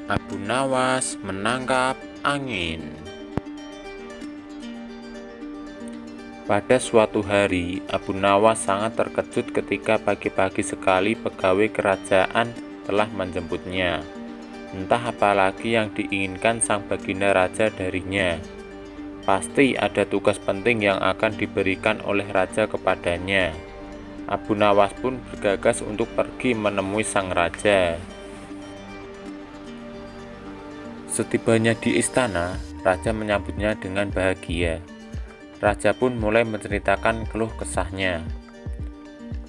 Abu Nawas menangkap angin. Pada suatu hari, Abu Nawas sangat terkejut ketika pagi-pagi sekali pegawai kerajaan telah menjemputnya. Entah apa lagi yang diinginkan sang baginda raja darinya. Pasti ada tugas penting yang akan diberikan oleh raja kepadanya. Abu Nawas pun bergegas untuk pergi menemui sang raja. Setibanya di istana, raja menyambutnya dengan bahagia. Raja pun mulai menceritakan keluh kesahnya.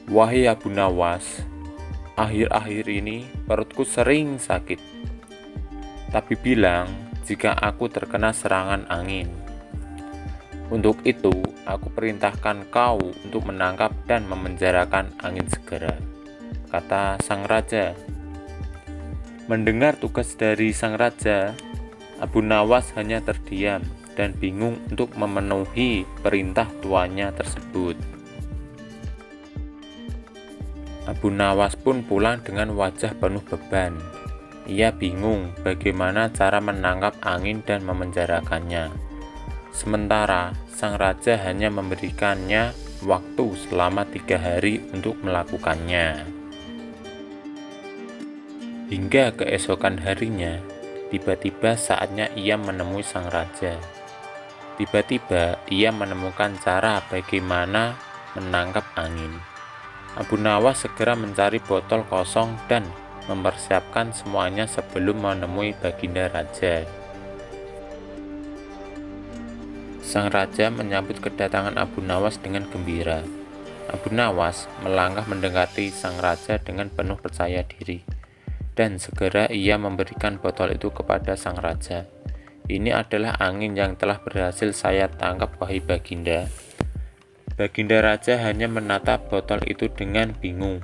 "Wahai Abu Nawas, akhir-akhir ini perutku sering sakit. Tapi bilang jika aku terkena serangan angin. Untuk itu, aku perintahkan kau untuk menangkap dan memenjarakan angin segera," kata sang raja. Mendengar tugas dari sang raja, Abu Nawas hanya terdiam dan bingung untuk memenuhi perintah tuannya tersebut. Abu Nawas pun pulang dengan wajah penuh beban. Ia bingung bagaimana cara menangkap angin dan memenjarakannya. Sementara sang raja hanya memberikannya waktu selama 3 hari untuk melakukannya. Hingga keesokan harinya, tiba-tiba saatnya ia menemui sang raja. Tiba-tiba ia menemukan cara bagaimana menangkap angin. Abu Nawas segera mencari botol kosong dan mempersiapkan semuanya sebelum menemui baginda raja. Sang raja menyambut kedatangan Abu Nawas dengan gembira. Abu Nawas melangkah mendekati sang raja dengan penuh percaya diri. Dan segera ia memberikan botol itu kepada sang raja. "Ini adalah angin yang telah berhasil saya tangkap, wahai baginda." Baginda raja hanya menatap botol itu dengan bingung,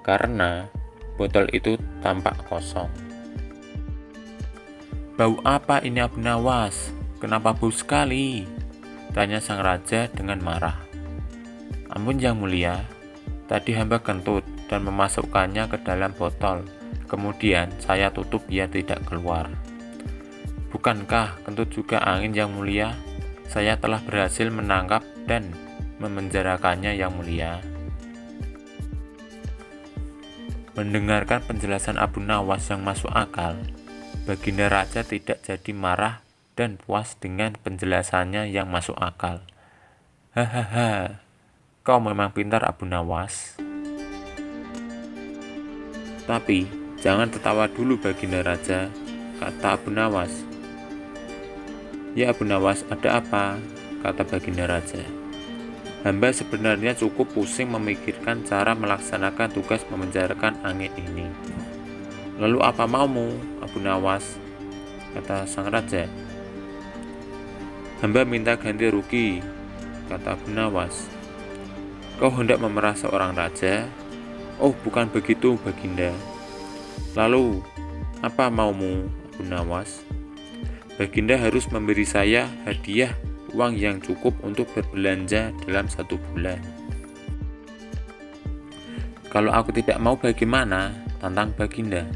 karena botol itu tampak kosong. "Bau apa ini Abu Nawas? Kenapa bau sekali?" tanya sang raja dengan marah. "Ampun yang mulia, tadi hamba kentut dan memasukkannya ke dalam botol. Kemudian saya tutup biar tidak keluar." "Bukankah kentut juga angin yang mulia? Saya telah berhasil menangkap dan memenjarakannya yang mulia." Mendengarkan penjelasan Abu Nawas yang masuk akal, baginda raja tidak jadi marah dan puas dengan penjelasannya yang masuk akal. "Hahaha, kau memang pintar Abu Nawas. Tapi jangan tertawa dulu baginda raja," kata Abu Nawas. "Ya Abu Nawas, ada apa?" kata baginda raja. "Hamba sebenarnya cukup pusing memikirkan cara melaksanakan tugas memenjarakan angin ini." "Lalu apa maumu Abu Nawas?" kata sang raja. "Hamba minta ganti rugi," kata Abu Nawas. "Kau hendak memerah seorang raja?" "Oh, bukan begitu baginda." "Lalu, apa maumu Abu Nawas?" "Baginda harus memberi saya hadiah uang yang cukup untuk berbelanja dalam 1 bulan." "Kalau aku tidak mau bagaimana?" tantang baginda.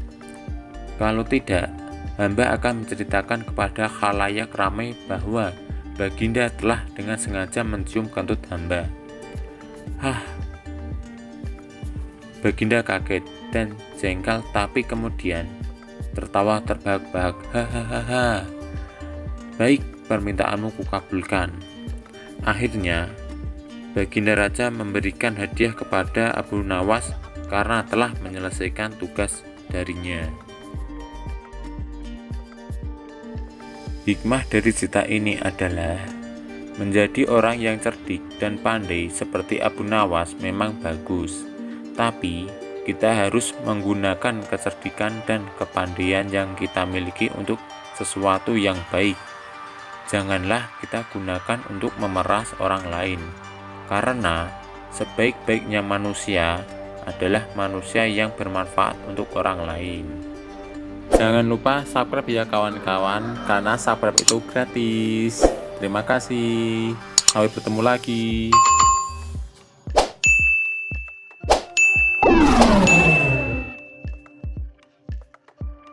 "Kalau tidak, hamba akan menceritakan kepada khalayak ramai bahwa baginda telah dengan sengaja mencium kentut hamba." "Hah!" Baginda kaget dan jengkel, tapi kemudian tertawa terbahak-bahak. "Hahaha, baik, permintaanmu kukabulkan." Akhirnya, baginda raja memberikan hadiah kepada Abu Nawas karena telah menyelesaikan tugas darinya. Hikmah dari cerita ini adalah menjadi orang yang cerdik dan pandai seperti Abu Nawas memang bagus, tapi kita harus menggunakan kecerdikan dan kepandaian yang kita miliki untuk sesuatu yang baik. Janganlah kita gunakan untuk memeras orang lain, karena sebaik-baiknya manusia adalah manusia yang bermanfaat untuk orang lain. Jangan lupa subscribe ya kawan-kawan, karena subscribe itu gratis. Terima kasih. Sampai bertemu lagi.